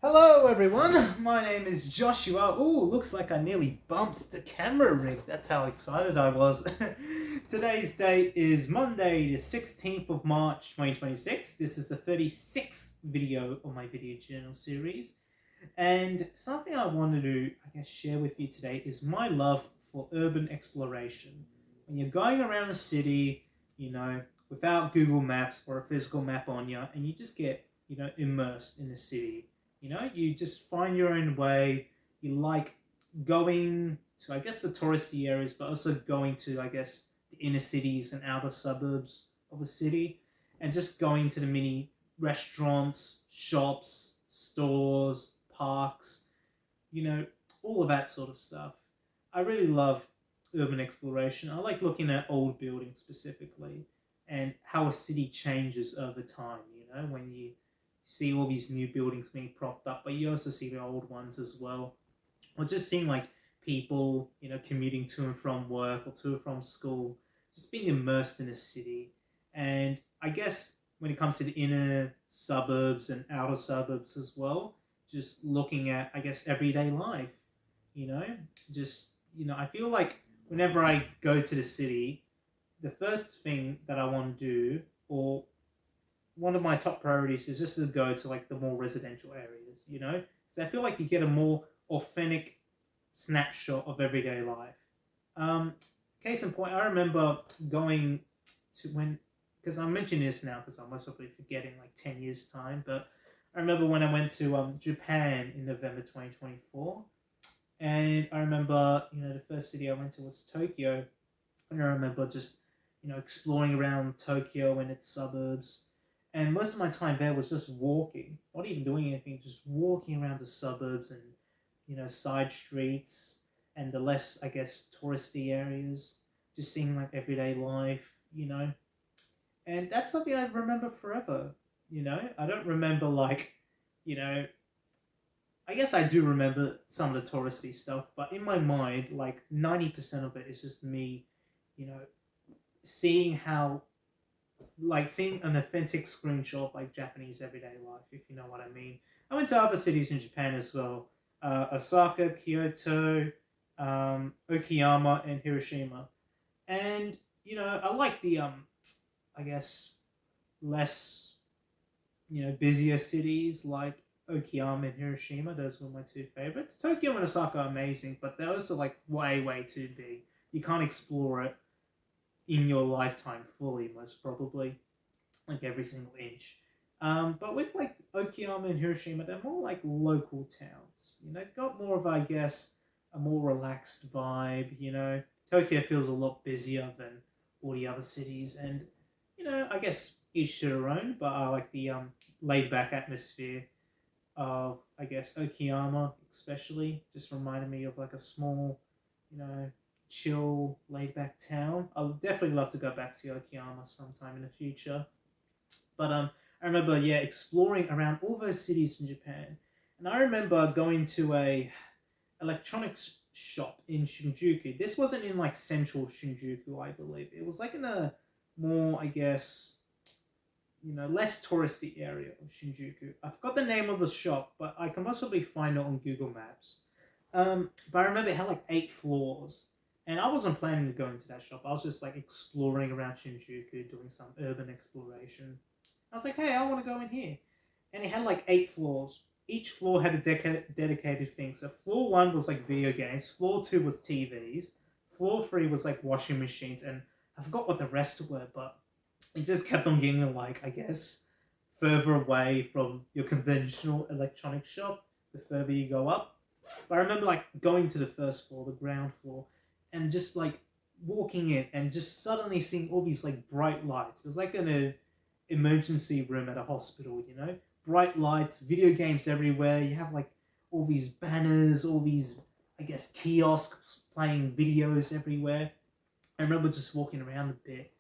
Hello everyone, my name is Joshua. Ooh, looks like I nearly bumped the camera rig. That's how excited I was. Today's date is Monday, the 16th of March, 2026. This is the 36th video of my video journal series. And something I wanted to, share with you today is my love for urban exploration. When you're going around a city, without Google Maps or a physical map on you, and you just get, immersed in the city. You just find your own way. You like going to, the touristy areas, but also going to, the inner cities and outer suburbs of a city, and just going to the mini restaurants, shops, stores, parks, all of that sort of stuff. I really love urban exploration. I like looking at old buildings specifically and how a city changes over time, when you see all these new buildings being propped up, but you also see the old ones as well. Or just seeing like people, commuting to and from work or to and from school, just being immersed in a city. And I guess when it comes to the inner suburbs and outer suburbs as well, just looking at, everyday life, you know, I feel like whenever I go to the city, the first thing that I want to do, or one of my top priorities, is just to go to like the more residential areas, because I feel like you get a more authentic snapshot of everyday life. Um, Case in point, I remember going to when, because I'm mentioning this now because I'm most probably forgetting like 10 years time, but I remember when I went to Japan in November 2024, and I remember, the first city I went to was Tokyo, and I remember just, exploring around Tokyo and its suburbs. And most of my time there was just walking, not even doing anything, just walking around the suburbs and, side streets and the less, touristy areas, just seeing like everyday life, And that's something I remember forever, I don't remember like, you know, I guess I do remember some of the touristy stuff, but in my mind, like 90% of it is just me, you know, seeing how, like seeing an authentic screenshot of like Japanese everyday life, if you know what I mean. I went to other cities in Japan as well, Osaka, Kyoto, Okayama, and Hiroshima. And I like the I guess less busier cities like Okayama and Hiroshima. Those were my two favorites. Tokyo and Osaka are amazing, but they're also like way too big. You can't explore it in your lifetime fully, most probably, like every single inch. But with like Okayama and Hiroshima, they're more like local towns. Got more of, I guess, a more relaxed vibe. Tokyo feels a lot busier than all the other cities, and I guess each to their own. But I like the laid back atmosphere of, I guess, Okayama, especially. Just reminded me of like a small, you know, chill, laid back town. I would definitely love to go back to Okayama sometime in the future. But I remember, yeah, exploring around all those cities in Japan, and I remember going to a electronics shop in Shinjuku. This wasn't in like central Shinjuku, I believe. It was like in a more, I guess, less touristy area of Shinjuku. I forgot the name of the shop, but I can possibly find it on Google Maps. But I remember it had like 8 floors, and I wasn't planning to go into that shop. I was just like exploring around Shinjuku, doing some urban exploration. I was like, hey, I want to go in here, and it had like 8 floors. Each floor had a dedicated thing. So floor one was like video games. Floor two was TVs. Floor three was like washing machines, and I forgot what the rest were, but it just kept on getting like, I guess, further away from your conventional electronic shop the further you go up. But I remember like going to the first floor, the ground floor, and just like walking in and just suddenly seeing all these like bright lights. It was like in a emergency room at a hospital, bright lights, video games everywhere. You have like all these banners, all these, I guess, kiosks playing videos everywhere. I remember just walking around a bit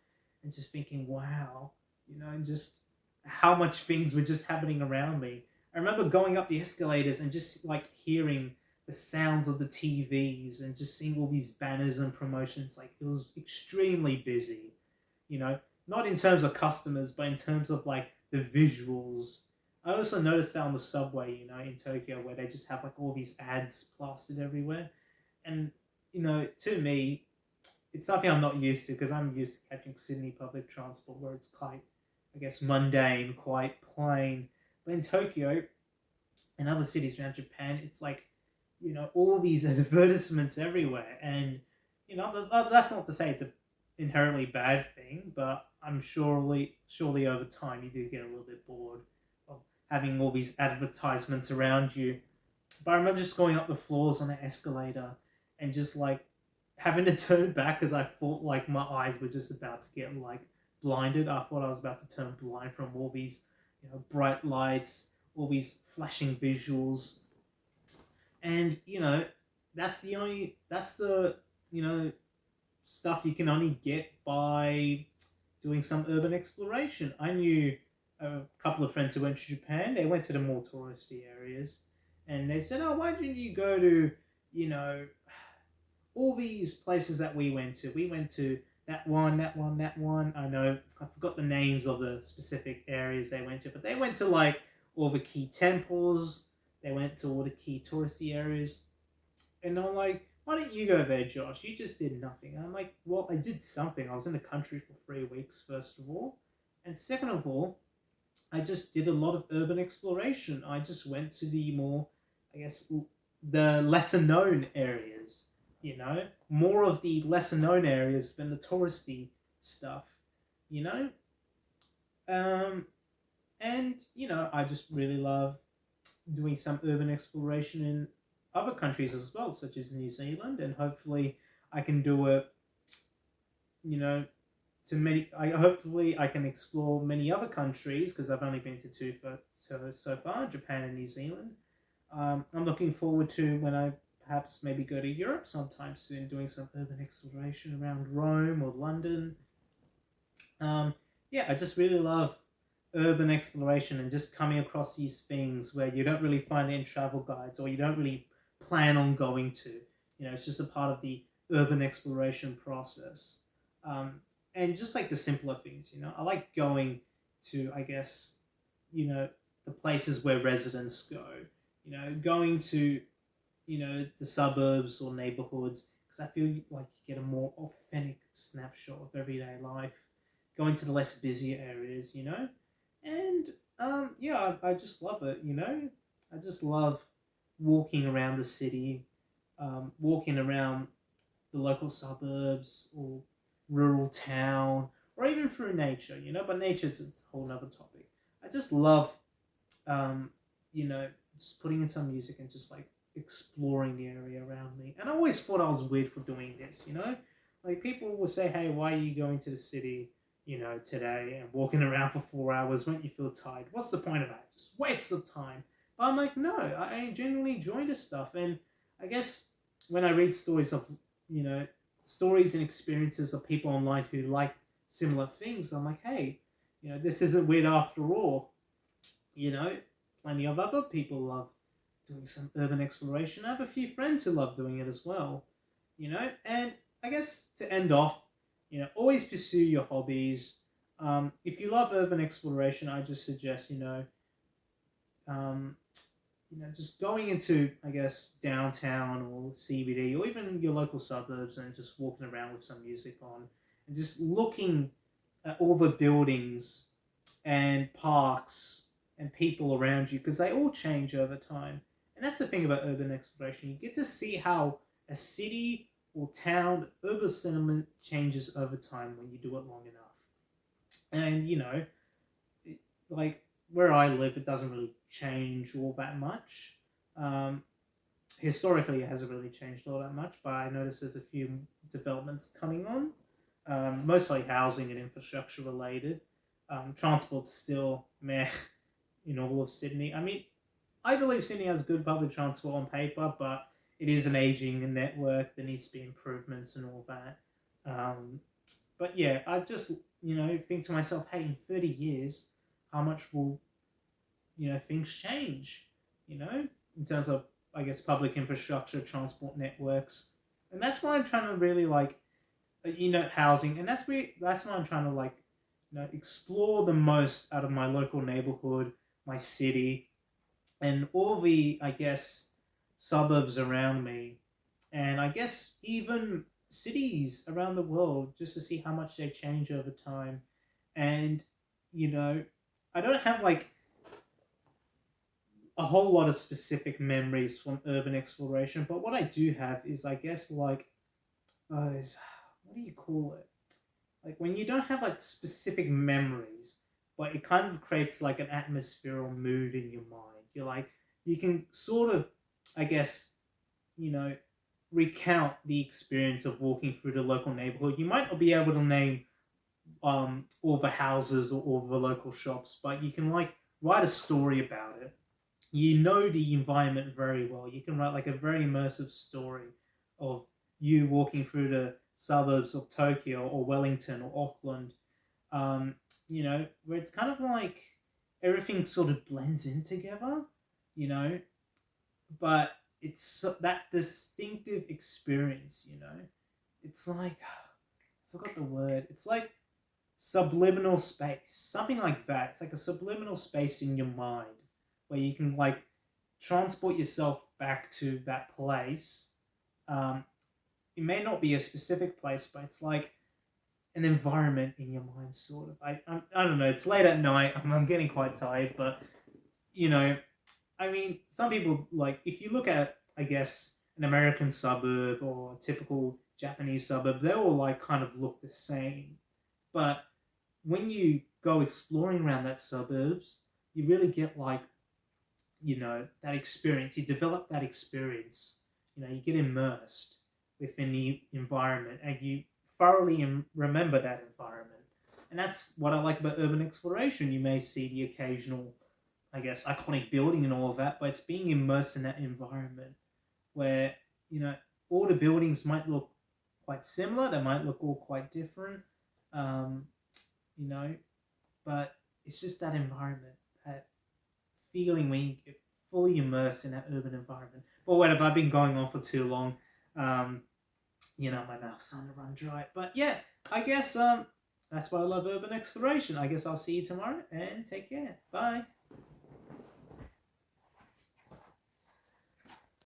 and just thinking, wow, just how much things were just happening around me. I remember going up the escalators and just like hearing the sounds of the TVs and just seeing all these banners and promotions. Like it was extremely busy, not in terms of customers, but in terms of like the visuals. I also noticed that on the subway, in Tokyo, where they just have like all these ads plastered everywhere, and to me, it's something I'm not used to because I'm used to catching Sydney public transport, where it's quite, I guess, mundane, quite plain. But in Tokyo and other cities around Japan, it's like, all these advertisements everywhere, and that's not to say it's a inherently bad thing, but I'm surely over time you do get a little bit bored of having all these advertisements around you. But I remember just going up the floors on an escalator and just like having to turn back because I thought like my eyes were just about to get like blinded. I thought I was about to turn blind from all these, bright lights, all these flashing visuals, and that's the stuff you can only get by doing some urban exploration. I knew a couple of friends who went to Japan. They went to the more touristy areas, and they said, "Oh, why didn't you go to, you know, all these places that we went to? We went to that one, that one, that one. I know I forgot the names of the specific areas they went to, but they went to like all the key temples. They went to all the key touristy areas." And I'm like, "Why didn't you go there, Josh? You just did nothing." And I'm like, "Well, I did something. I was in the country for 3 weeks, first of all. And second of all, I just did a lot of urban exploration. I just went to the more, I guess, the lesser known areas, more of the lesser known areas than the touristy stuff, you know? And, I just really love doing some urban exploration in other countries as well, such as New Zealand, and hopefully I can do it, you know, hopefully I can explore many other countries because I've only been to two so far, Japan and New Zealand. I'm looking forward to when I perhaps maybe go to Europe sometime soon, doing some urban exploration around Rome or London. Yeah, I just really love urban exploration and just coming across these things where you don't really find it in travel guides or you don't really plan on going to. It's just a part of the urban exploration process. And just like the simpler things, I like going to, I guess, the places where residents go, going to, the suburbs or neighborhoods, because I feel like you get a more authentic snapshot of everyday life. Going to the less busy areas, and yeah, I just love it. I just love walking around the city, walking around the local suburbs or rural town, or even through nature. But nature's a whole nother topic. I just love, um, just putting in some music and just like exploring the area around me. And I always thought I was weird for doing this. Like people will say, "Hey, why are you going to the city?" Today and walking around for 4 hours, won't you feel tired? What's the point of that? Just waste of time. But I'm like, no, I genuinely enjoy this stuff. And I guess when I read stories of, stories and experiences of people online who like similar things, I'm like, hey, this isn't weird after all. Plenty of other people love doing some urban exploration. I have a few friends who love doing it as well, and I guess to end off, always pursue your hobbies. If you love urban exploration, I just suggest, um, just going into, I guess, downtown or CBD or even your local suburbs and just walking around with some music on and just looking at all the buildings and parks and people around you because they all change over time. And that's the thing about urban exploration. You get to see how a city or town urban sentiment changes over time when you do it long enough. And like where I live, it doesn't really change all that much. Um, Historically, it hasn't really changed all that much, but I noticed there's a few developments coming on, mostly housing and infrastructure related. Transport's still meh in all of Sydney. I mean, I believe Sydney has good public transport on paper, but it is an aging network. There needs to be improvements and all that. But yeah, I just think to myself, hey, in 30 years, how much will things change? In terms of, I guess, public infrastructure, transport networks, and that's why I'm trying to really like housing, and that's why I'm trying to like explore the most out of my local neighborhood, my city, and all the, I guess, suburbs around me, and I guess even cities around the world, just to see how much they change over time. And, you know, I don't have like a whole lot of specific memories from urban exploration, but what I do have is, I guess, like, what do you call it? Like when you don't have like specific memories, but it kind of creates like an atmosphere or mood in your mind. You're like, you can sort of, I guess, you know, recount the experience of walking through the local neighborhood. You might not be able to name all the houses or all the local shops, but you can like write a story about it. You know the environment very well. You can write like a very immersive story of you walking through the suburbs of Tokyo or Wellington or Auckland, um, where it's kind of like everything sort of blends in together, you know, but it's that distinctive experience, It's like, I forgot the word. It's like subliminal space, something like that. It's like a subliminal space in your mind where you can like transport yourself back to that place. Um, it may not be a specific place, but it's like an environment in your mind, sort of. I don't know. It's late at night. I'm getting quite tired, but you know, I mean, some people like if you look at, I guess, an American suburb or a typical Japanese suburb, they all like kind of look the same. But when you go exploring around that suburbs, you really get like, that experience. You develop that experience. You get immersed within the environment and you thoroughly remember that environment. And that's what I like about urban exploration. You may see the occasional, I guess, iconic building and all of that, but it's being immersed in that environment where, you know, all the buildings might look quite similar, they might look all quite different, um, you know, but it's just that environment, that feeling when you get fully immersed in that urban environment. But whatever, I've been going on for too long. Um, my mouth's starting to run dry. But yeah, I guess that's why I love urban exploration. I guess I'll see you tomorrow and take care. Bye.